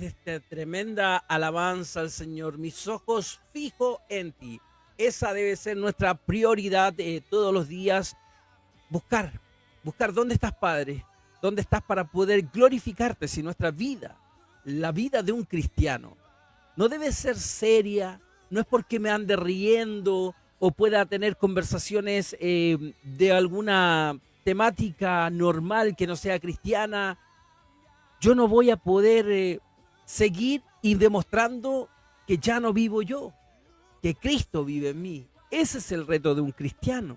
de esta tremenda alabanza al Señor, mis ojos fijo en ti. Esa debe ser nuestra prioridad todos los días. Buscar, buscar dónde estás, Padre, dónde estás para poder glorificarte. Si nuestra vida, la vida de un cristiano, no debe ser seria, no es porque me ande riendo o pueda tener conversaciones de alguna temática normal que no sea cristiana. Yo no voy a poder seguir y demostrando que ya no vivo yo, que Cristo vive en mí. Ese es el reto de un cristiano.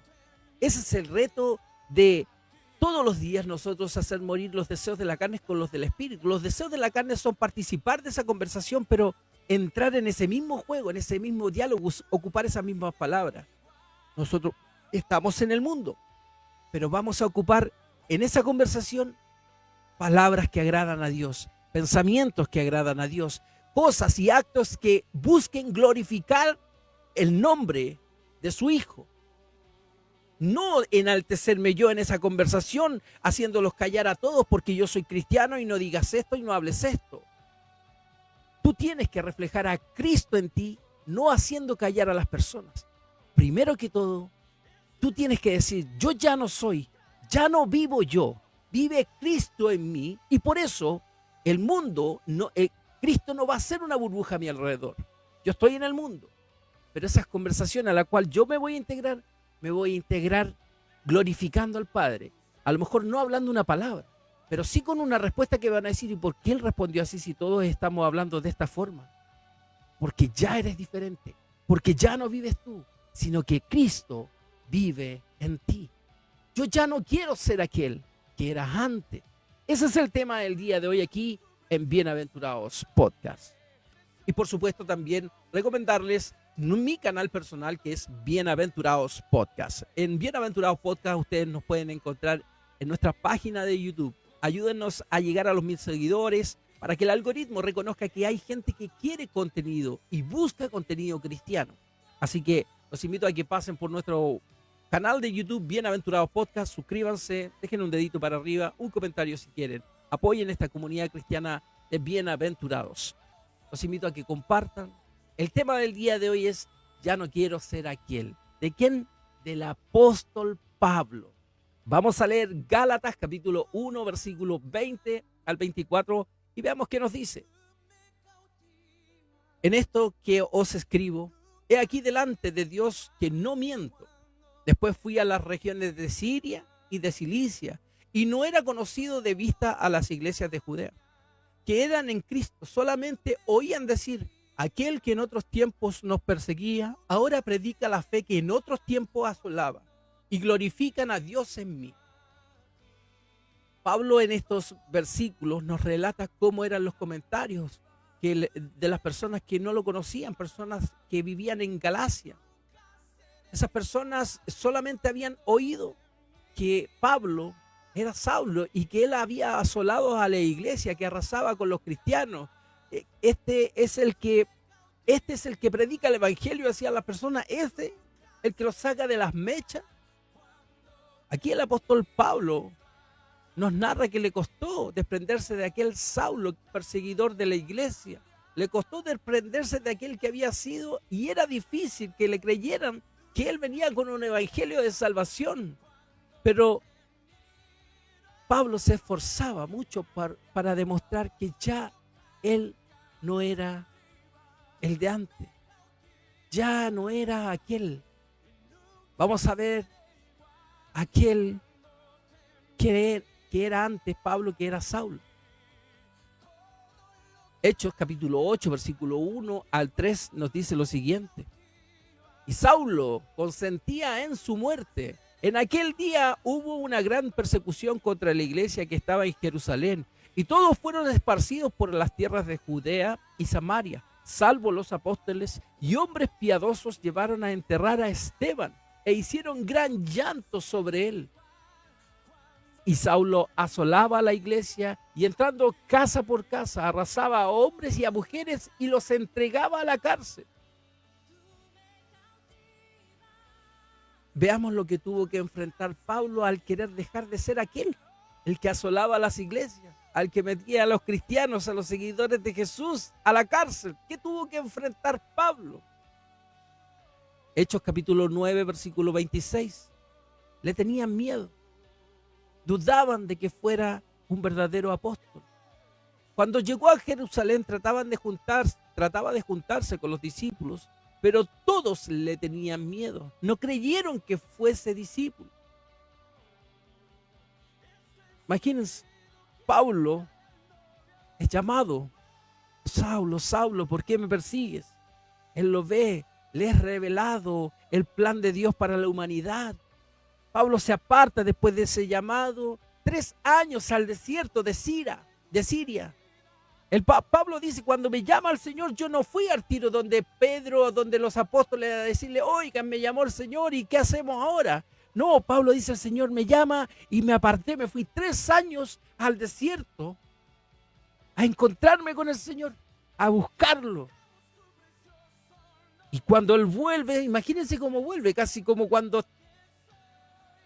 Ese es el reto de todos los días nosotros hacer morir los deseos de la carne con los del espíritu. Los deseos de la carne son participar de esa conversación, pero entrar en ese mismo juego, en ese mismo diálogo, ocupar esas mismas palabras. Nosotros estamos en el mundo, pero vamos a ocupar en esa conversación palabras que agradan a Dios, pensamientos que agradan a Dios, cosas y actos que busquen glorificar el nombre de su Hijo. No enaltecerme yo en esa conversación, haciéndolos callar a todos porque yo soy cristiano y no digas esto y no hables esto. Tú tienes que reflejar a Cristo en ti, no haciendo callar a las personas. Primero que todo, tú tienes que decir, yo ya no soy, ya no vivo yo, vive Cristo en mí, y por eso el mundo, Cristo no va a ser una burbuja a mi alrededor. Yo estoy en el mundo, pero esas conversaciones a las cuales yo me voy a integrar glorificando al Padre. A lo mejor no hablando una palabra, pero sí con una respuesta que van a decir, ¿y por qué él respondió así si todos estamos hablando de esta forma? Porque ya eres diferente, porque ya no vives tú, sino que Cristo vive en ti. Yo ya no quiero ser aquel que era antes. Ese es el tema del día de hoy aquí en Bienaventurados Podcast. Y por supuesto también recomendarles mi canal personal que es Bienaventurados Podcast. En Bienaventurados Podcast ustedes nos pueden encontrar en nuestra página de YouTube. Ayúdennos a llegar a los 1000 seguidores para que el algoritmo reconozca que hay gente que quiere contenido y busca contenido cristiano. Así que los invito a que pasen por nuestro canal de YouTube Bienaventurados Podcast, suscríbanse, dejen un dedito para arriba, un comentario si quieren. Apoyen esta comunidad cristiana de Bienaventurados. Los invito a que compartan. El tema del día de hoy es, ya no quiero ser aquel. ¿De quién? Del apóstol Pablo. Vamos a leer Gálatas capítulo 1, versículo 20 al 24 y veamos qué nos dice. En esto que os escribo, he aquí delante de Dios que no miento. Después fui a las regiones de Siria y de Cilicia y no era conocido de vista a las iglesias de Judea, que eran en Cristo, solamente oían decir, aquel que en otros tiempos nos perseguía, ahora predica la fe que en otros tiempos asolaba, y glorifican a Dios en mí. Pablo en estos versículos nos relata cómo eran los comentarios de las personas que no lo conocían, personas que vivían en Galacia. Esas personas solamente habían oído que Pablo era Saulo y que él había asolado a la iglesia, que arrasaba con los cristianos. Este es el que predica el evangelio hacia las personas, el que los saca de las mechas. Aquí el apóstol Pablo nos narra que le costó desprenderse de aquel Saulo, perseguidor de la iglesia. Le costó desprenderse de aquel que había sido, y era difícil que le creyeran que él venía con un evangelio de salvación. Pero Pablo se esforzaba mucho para demostrar que ya él no era el de antes. Ya no era aquel. Vamos a ver aquel que era antes Pablo, que era Saulo. Hechos capítulo 8, versículo 1 al 3 nos dice lo siguiente. Y Saulo consentía en su muerte. En aquel día hubo una gran persecución contra la iglesia que estaba en Jerusalén, y todos fueron esparcidos por las tierras de Judea y Samaria, salvo los apóstoles, y hombres piadosos llevaron a enterrar a Esteban, e hicieron gran llanto sobre él. Y Saulo asolaba a la iglesia, y entrando casa por casa, arrasaba a hombres y a mujeres, y los entregaba a la cárcel. Veamos lo que tuvo que enfrentar Pablo al querer dejar de ser aquel, el que asolaba las iglesias, al que metía a los cristianos, a los seguidores de Jesús, a la cárcel. ¿Qué tuvo que enfrentar Pablo? Hechos capítulo 9, versículo 26. Le tenían miedo. Dudaban de que fuera un verdadero apóstol. Cuando llegó a Jerusalén trataba de juntarse con los discípulos, pero todos le tenían miedo. No creyeron que fuese discípulo. Imagínense, Pablo es llamado: Saulo, Saulo, ¿por qué me persigues? Él lo ve, le es revelado el plan de Dios para la humanidad. Pablo se aparta después de ese llamado, 3 años al desierto de Siria. Pablo dice: cuando me llama el Señor, yo no fui al tiro donde Pedro, donde los apóstoles, a decirle: oigan, me llamó el Señor, ¿y qué hacemos ahora? No, Pablo dice: el Señor me llama, y me aparté, me fui 3 años al desierto a encontrarme con el Señor, a buscarlo. Y cuando él vuelve, imagínense cómo vuelve, casi como cuando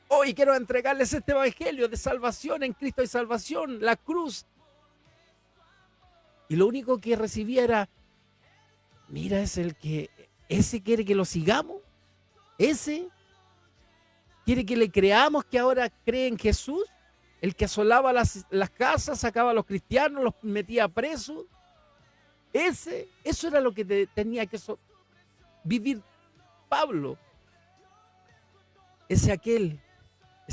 hoy quiero entregarles este evangelio de salvación. En Cristo hay salvación, la cruz. Y lo único que recibía era: mira, ese quiere que lo sigamos, ese quiere que le creamos, que ahora cree en Jesús, el que asolaba las casas, sacaba a los cristianos, los metía presos. Eso era lo que tenía que vivir Pablo. Ese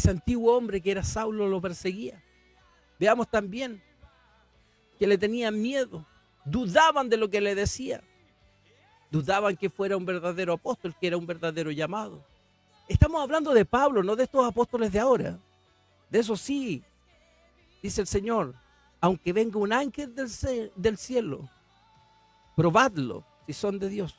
antiguo hombre que era Saulo lo perseguía. Veamos también que le tenían miedo, dudaban de lo que le decía, dudaban que fuera un verdadero apóstol, que era un verdadero llamado. Estamos hablando de Pablo, no de estos apóstoles de ahora. De eso sí, dice el Señor: aunque venga un ángel del cielo, probadlo si son de Dios.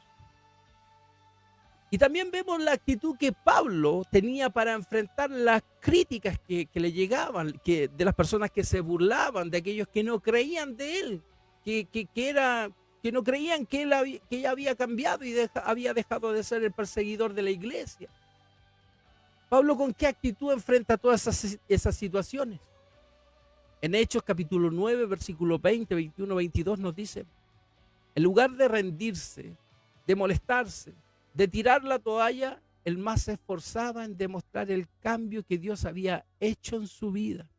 Y también vemos la actitud que Pablo tenía para enfrentar las críticas que le llegaban, de las personas que se burlaban, de aquellos que no creían de él, que no creían que ella había cambiado y había dejado de ser el perseguidor de la iglesia. Pablo, ¿con qué actitud enfrenta todas esas situaciones? En Hechos capítulo 9, versículo 20, 21, 22 nos dice: en lugar de rendirse, de molestarse, de tirar la toalla, él más se esforzaba en demostrar el cambio que Dios había hecho en su vida.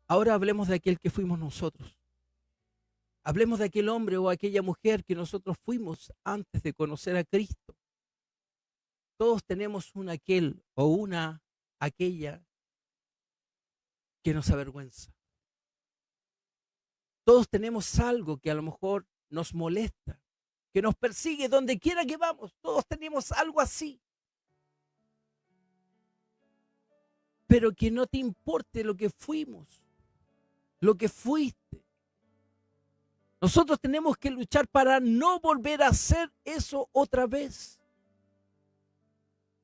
Ahora hablemos de aquel que fuimos nosotros. Hablemos de aquel hombre o aquella mujer que nosotros fuimos antes de conocer a Cristo. Todos tenemos un aquel o una aquella que nos avergüenza. Todos tenemos algo que a lo mejor nos molesta, que nos persigue donde quiera que vamos. Todos tenemos algo así. Pero que no te importe lo que fuimos, lo que fuiste. Nosotros tenemos que luchar para no volver a hacer eso otra vez.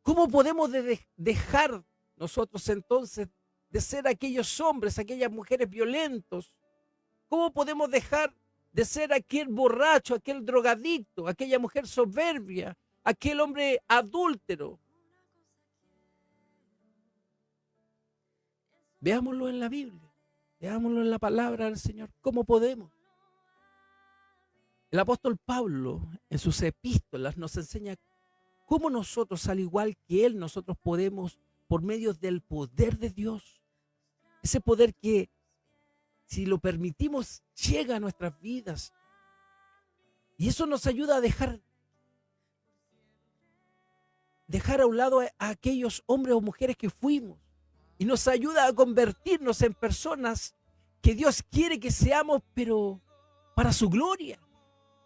¿Cómo podemos dejar nosotros entonces de ser aquellos hombres, aquellas mujeres violentos? ¿Cómo podemos dejar de ser aquel borracho, aquel drogadicto, aquella mujer soberbia, aquel hombre adúltero? Veámoslo en la Biblia, veámoslo en la palabra del Señor. ¿Cómo podemos? El apóstol Pablo en sus epístolas nos enseña cómo nosotros, al igual que él, nosotros podemos, por medio del poder de Dios, ese poder que, si lo permitimos, llega a nuestras vidas. Y eso nos ayuda a dejar a un lado a aquellos hombres o mujeres que fuimos. Y nos ayuda a convertirnos en personas que Dios quiere que seamos, pero para su gloria,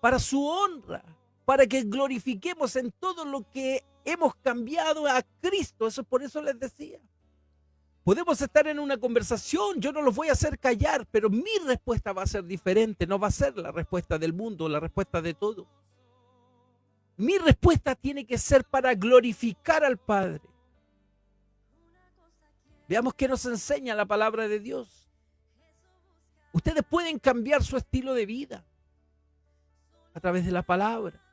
para su honra, para que glorifiquemos en todo lo que hemos cambiado a Cristo. Eso, por eso les decía. Podemos estar en una conversación, yo no los voy a hacer callar, pero mi respuesta va a ser diferente, no va a ser la respuesta del mundo, la respuesta de todo. Mi respuesta tiene que ser para glorificar al Padre. Veamos qué nos enseña la palabra de Dios. Ustedes pueden cambiar su estilo de vida a través de la palabra.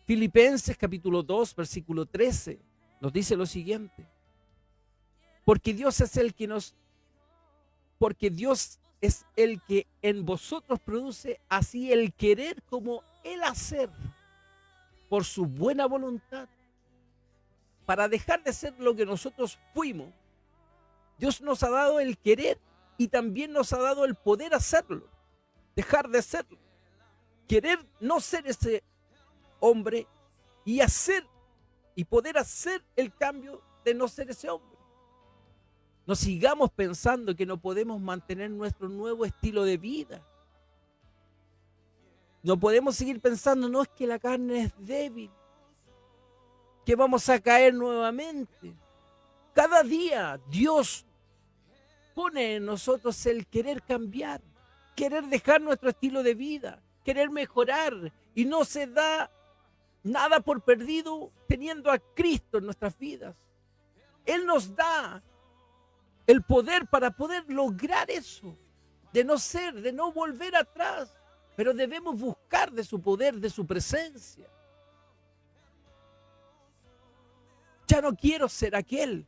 Filipenses capítulo 2, versículo 13, nos dice lo siguiente: porque Dios es el que nos porque Dios es el que en vosotros produce así el querer como el hacer por su buena voluntad. Para dejar de ser lo que nosotros fuimos, Dios nos ha dado el querer y también nos ha dado el poder hacerlo, dejar de serlo, querer no ser ese hombre y hacer y poder hacer el cambio de no ser ese hombre. No sigamos pensando que no podemos mantener nuestro nuevo estilo de vida. No podemos seguir pensando, no, es que la carne es débil, que vamos a caer nuevamente. Cada día Dios pone en nosotros el querer cambiar, querer dejar nuestro estilo de vida, querer mejorar, y no se da nada por perdido teniendo a Cristo en nuestras vidas. Él nos da el poder para poder lograr eso, de no ser, de no volver atrás, pero debemos buscar de su poder, de su presencia. Ya no quiero ser aquel.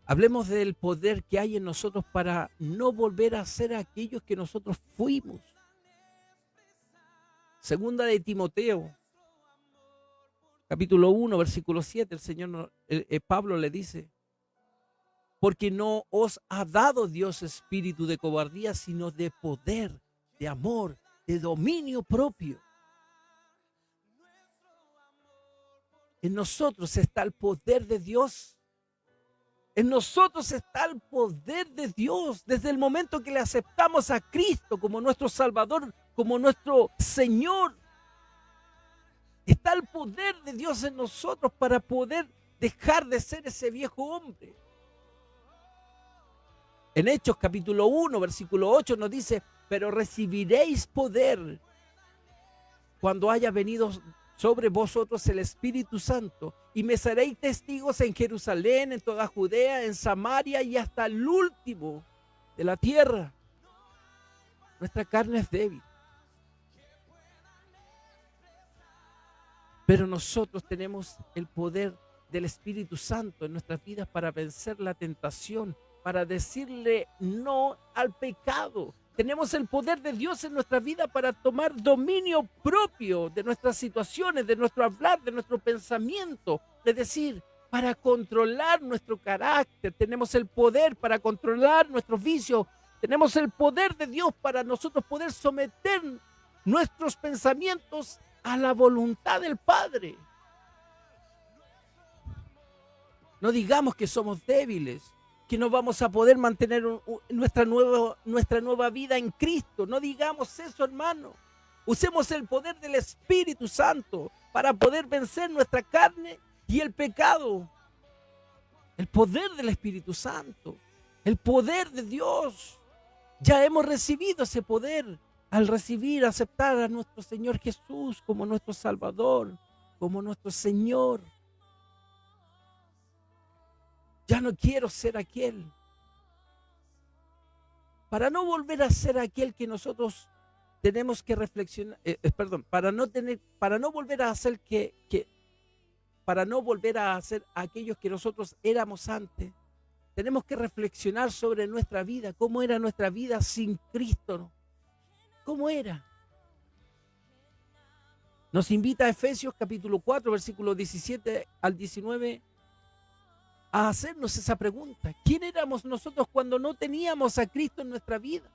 Hablemos del poder que hay en nosotros para no volver a ser aquellos que nosotros fuimos. Segunda de Timoteo, capítulo 1, versículo 7, Pablo le dice, porque no os ha dado Dios espíritu de cobardía, sino de poder, de amor, de dominio propio. En nosotros está el poder de Dios. En nosotros está el poder de Dios. Desde el momento que le aceptamos a Cristo como nuestro Salvador, como nuestro Señor, está el poder de Dios en nosotros para poder dejar de ser ese viejo hombre. En Hechos capítulo 1, versículo 8 nos dice, pero recibiréis poder cuando haya venido sobre vosotros el Espíritu Santo, y me seréis testigos en Jerusalén, en toda Judea, en Samaria y hasta el último de la tierra. Nuestra carne es débil, pero nosotros tenemos el poder del Espíritu Santo en nuestras vidas para vencer la tentación, para decirle no al pecado. Tenemos el poder de Dios en nuestra vida para tomar dominio propio de nuestras situaciones, de nuestro hablar, de nuestro pensamiento. Es decir, para controlar nuestro carácter. Tenemos el poder para controlar nuestros vicios. Tenemos el poder de Dios para nosotros poder someter nuestros pensamientos a la voluntad del Padre. No digamos que somos débiles, que no vamos a poder mantener nuestra nueva vida en Cristo. No digamos eso, hermano. Usemos el poder del Espíritu Santo para poder vencer nuestra carne y el pecado. El poder del Espíritu Santo, el poder de Dios. Ya hemos recibido ese poder al aceptar a nuestro Señor Jesús como nuestro Salvador, como nuestro Señor. Ya no quiero ser aquel. Para no volver a ser aquel que nosotros tenemos que reflexionar, para no volver a hacer para no volver a ser aquellos que nosotros éramos antes, tenemos que reflexionar sobre nuestra vida, cómo era nuestra vida sin Cristo, cómo era. Nos invita a Efesios capítulo 4, versículos 17 al 19, a hacernos esa pregunta. ¿Quién éramos nosotros cuando no teníamos a Cristo en nuestra vida?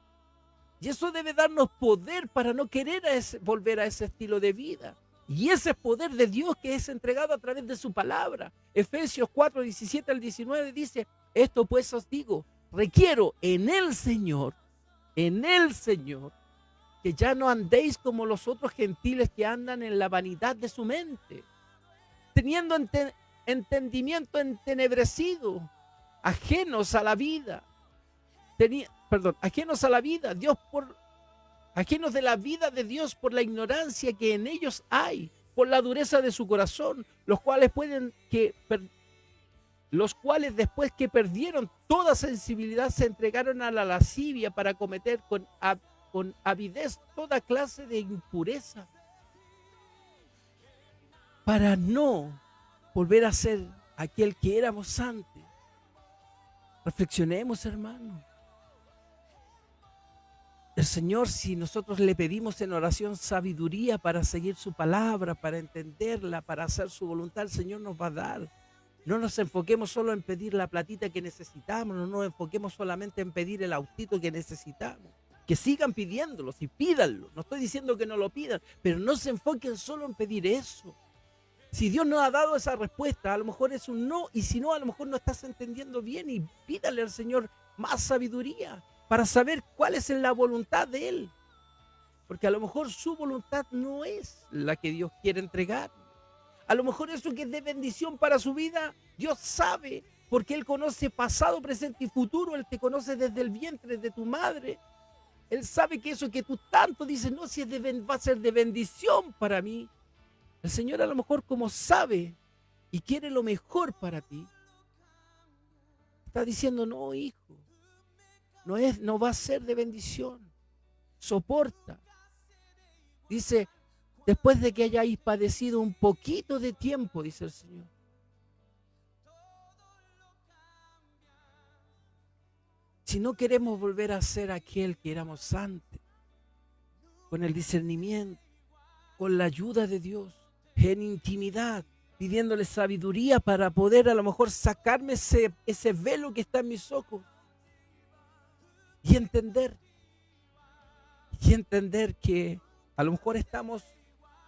Y eso debe darnos poder para no querer volver a ese estilo de vida. Y ese poder de Dios que es entregado a través de su palabra. Efesios 4, 17 al 19 dice, esto pues os digo, requiero en el Señor, que ya no andéis como los otros gentiles que andan en la vanidad de su mente, teniendo entendimiento entenebrecido, ajenos a la vida, ajenos a la vida, ajenos de la vida de Dios por la ignorancia que en ellos hay, por la dureza de su corazón, los cuales después que perdieron toda sensibilidad se entregaron a la lascivia para cometer con avidez toda clase de impureza, para no volver a ser aquel que éramos antes. Reflexionemos, hermano. El Señor, si nosotros le pedimos en oración sabiduría para seguir su palabra, para entenderla, para hacer su voluntad, el Señor nos va a dar. No nos enfoquemos solo en pedir la platita que necesitamos, no nos enfoquemos solamente en pedir el autito que necesitamos. Que sigan pidiéndolo, y pídanlo. No estoy diciendo que no lo pidan, pero no se enfoquen solo en pedir eso. Si Dios nos ha dado esa respuesta, a lo mejor es un no, y si no, a lo mejor no estás entendiendo bien, y pídale al Señor más sabiduría para saber cuál es la voluntad de Él. Porque a lo mejor su voluntad no es la que Dios quiere entregar. A lo mejor eso que es de bendición para su vida, Dios sabe, porque Él conoce pasado, presente y futuro. Él te conoce desde el vientre de tu madre. Él sabe que eso que tú tanto dices, no, si es va a ser de bendición para mí. El Señor a lo mejor, como sabe y quiere lo mejor para ti, está diciendo, no, hijo, no va a ser de bendición. Soporta. Dice, después de que hayáis padecido un poquito de tiempo, dice el Señor. Si no queremos volver a ser aquel que éramos antes, con el discernimiento, con la ayuda de Dios, en intimidad, pidiéndole sabiduría para poder a lo mejor sacarme ese velo que está en mis ojos y entender que a lo mejor estamos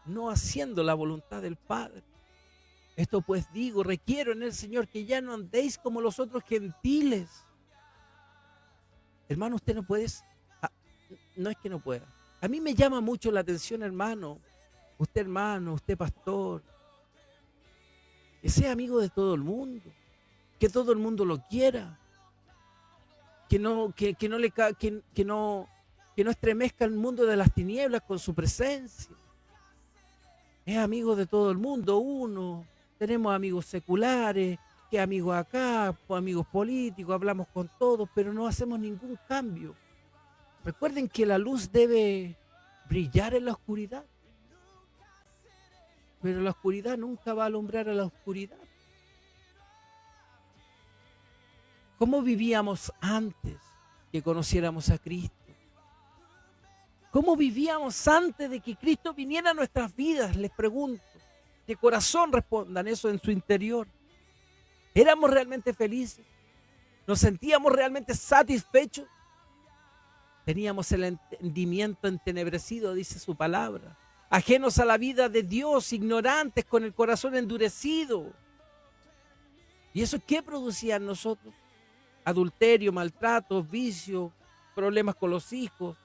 no haciendo la voluntad del Padre. Esto pues digo, requiero en el Señor que ya no andéis como los otros gentiles. Hermano, usted no puede, no es que no pueda. A mí me llama mucho la atención, hermano, usted pastor, que sea amigo de todo el mundo, que todo el mundo lo quiera, que no estremezca el mundo de las tinieblas con su presencia. Es amigo de todo el mundo, uno. Tenemos amigos seculares, que amigos acá, amigos políticos, hablamos con todos, pero no hacemos ningún cambio. Recuerden que la luz debe brillar en la oscuridad, pero la oscuridad nunca va a alumbrar a la oscuridad. ¿Cómo vivíamos antes que conociéramos a Cristo? ¿Cómo vivíamos antes de que Cristo viniera a nuestras vidas? Les pregunto. De corazón respondan eso en su interior. ¿Éramos realmente felices? ¿Nos sentíamos realmente satisfechos? Teníamos el entendimiento entenebrecido, dice su palabra. Ajenos a la vida de Dios, ignorantes, con el corazón endurecido. ¿Y eso qué producía en nosotros? Adulterio, maltrato, vicio, problemas con los hijos,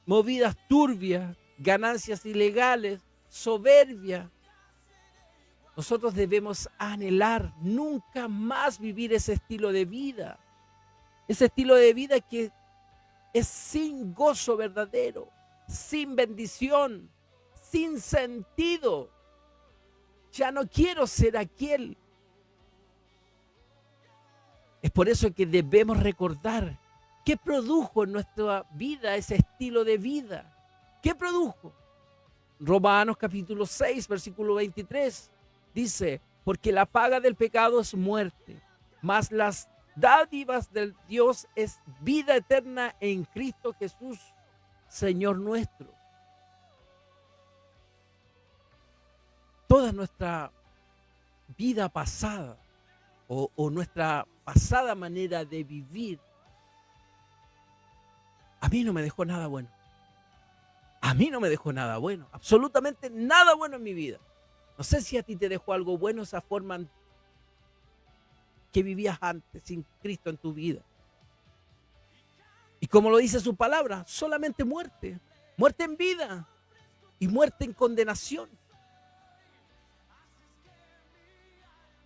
movidas turbias, ganancias ilegales, soberbia. Nosotros debemos anhelar nunca más vivir ese estilo de vida que es sin gozo verdadero, sin bendición, sin sentido. Ya no quiero ser aquel. Es por eso que debemos recordar qué produjo en nuestra vida ese estilo de vida. ¿Qué produjo? Romanos capítulo 6, versículo 23. Dice, porque la paga del pecado es muerte, mas las dádivas del Dios es vida eterna en Cristo Jesús, Señor nuestro. Toda nuestra vida pasada o nuestra pasada manera de vivir, a mí no me dejó nada bueno. A mí no me dejó nada bueno, absolutamente nada bueno en mi vida. No sé si a ti te dejó algo bueno esa forma que vivías antes sin Cristo en tu vida. Y como lo dice su palabra, solamente muerte. Muerte en vida y muerte en condenación.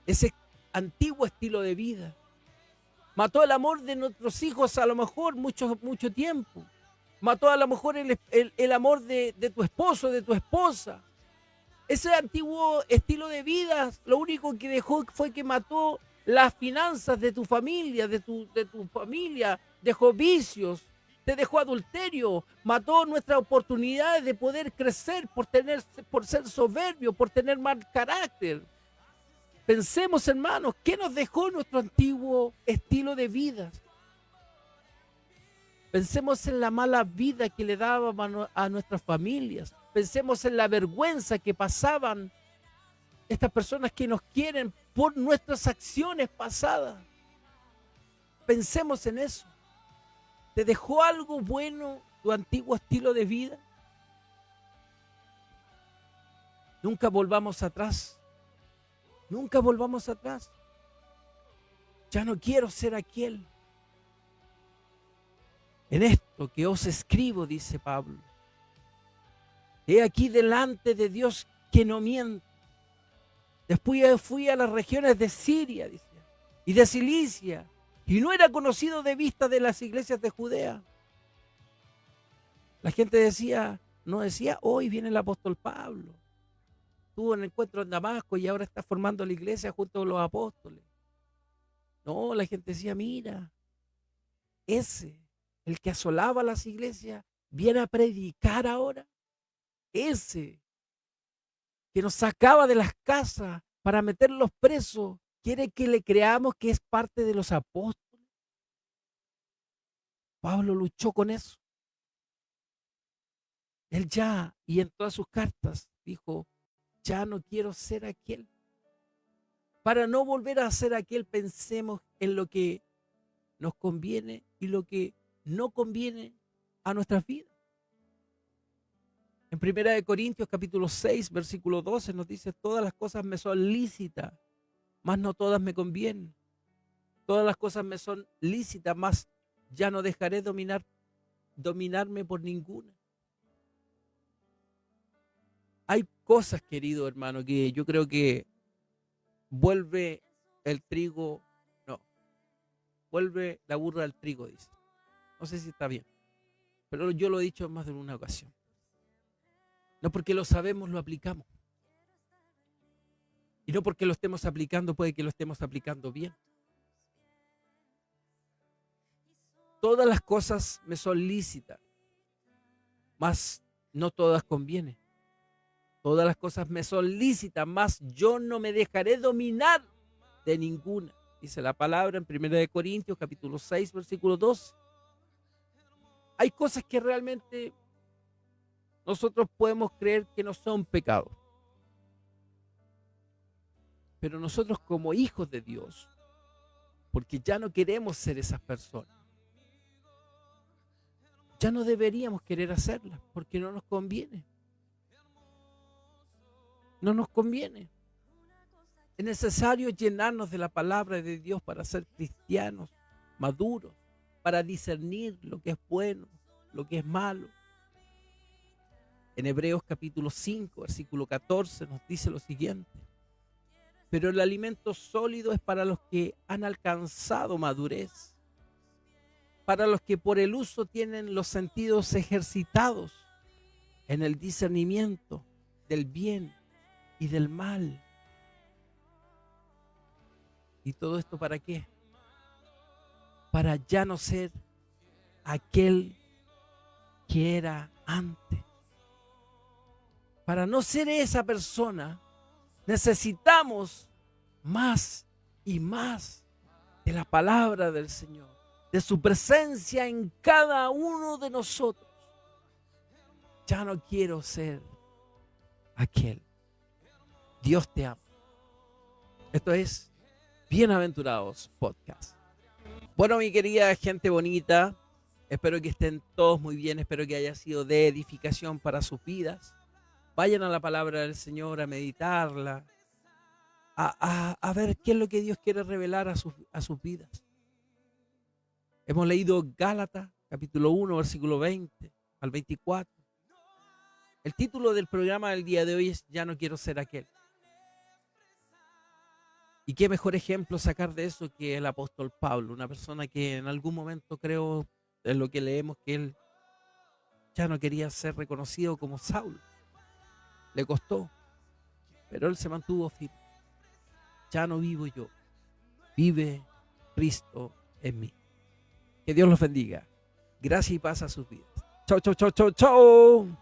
Ese antiguo estilo de vida mató el amor de nuestros hijos a lo mejor mucho tiempo. Mató a lo mejor el amor de tu esposo, de tu esposa. Ese antiguo estilo de vida, lo único que dejó fue que mató las finanzas de tu familia, dejó vicios, te dejó adulterio, mató nuestras oportunidades de poder crecer por ser soberbio, por tener mal carácter. Pensemos, hermanos, ¿qué nos dejó nuestro antiguo estilo de vida? Pensemos en la mala vida que le dábamos a nuestras familias. Pensemos en la vergüenza que pasaban estas personas que nos quieren por nuestras acciones pasadas. Pensemos en eso. ¿Te dejó algo bueno tu antiguo estilo de vida? Nunca volvamos atrás. Nunca volvamos atrás. Ya no quiero ser aquel. En esto que os escribo, dice Pablo, he aquí delante de Dios que no miente. Después fui a las regiones de Siria, dice, y de Cilicia, y no era conocido de vista de las iglesias de Judea. La gente decía, no decía, hoy viene el apóstol Pablo. Tuvo un encuentro en Damasco y ahora está formando la iglesia junto con los apóstoles. No, la gente decía, mira, ese, el que asolaba las iglesias, viene a predicar ahora. Ese que nos sacaba de las casas para meterlos presos, quiere que le creamos que es parte de los apóstoles. Pablo luchó con eso. Él ya, y en todas sus cartas, dijo, ya no quiero ser aquel. Para no volver a ser aquel, pensemos en lo que nos conviene y lo que no conviene a nuestras vidas. En 1 Corintios capítulo 6, versículo 12 nos dice, todas las cosas me son lícitas, mas no todas me convienen. Todas las cosas me son lícitas, mas ya no dejaré dominarme por ninguna. Hay cosas, querido hermano, que yo creo que vuelve la burra al trigo, dice. No sé si está bien, pero yo lo he dicho en más de una ocasión. No porque lo sabemos, lo aplicamos. Y no porque lo estemos aplicando, puede que lo estemos aplicando bien. Todas las cosas me son lícitas, mas no todas convienen. Todas las cosas me son lícitas, mas yo no me dejaré dominar de ninguna. Dice la palabra en 1 Corintios capítulo 6, versículo 12. Hay cosas que realmente nosotros podemos creer que no son pecados. Pero nosotros como hijos de Dios, porque ya no queremos ser esas personas, ya no deberíamos querer hacerlas porque no nos conviene. No nos conviene. Es necesario llenarnos de la palabra de Dios para ser cristianos maduros, para discernir lo que es bueno, lo que es malo. En Hebreos capítulo 5, versículo 14 nos dice lo siguiente. Pero el alimento sólido es para los que han alcanzado madurez, para los que por el uso tienen los sentidos ejercitados en el discernimiento del bien y del mal. ¿Y todo esto para qué? Para ya no ser aquel que era antes. Para no ser esa persona, necesitamos más y más de la palabra del Señor, de su presencia en cada uno de nosotros. Ya no quiero ser aquel. Dios te ama. Esto es Bienaventurados Podcast. Bueno, mi querida gente bonita, espero que estén todos muy bien, espero que haya sido de edificación para sus vidas. Vayan a la palabra del Señor, a meditarla, a ver qué es lo que Dios quiere revelar a sus vidas. Hemos leído Gálatas, capítulo 1, versículo 20 al 24. El título del programa del día de hoy es Ya no quiero ser aquel. Y qué mejor ejemplo sacar de eso que el apóstol Pablo, una persona que en algún momento creo, en lo que leemos, que él ya no quería ser reconocido como Saulo. Le costó, pero él se mantuvo firme. Ya no vivo yo, vive Cristo en mí. Que Dios los bendiga. Gracias y paz a sus vidas. Chau, chau, chau, chau, chau.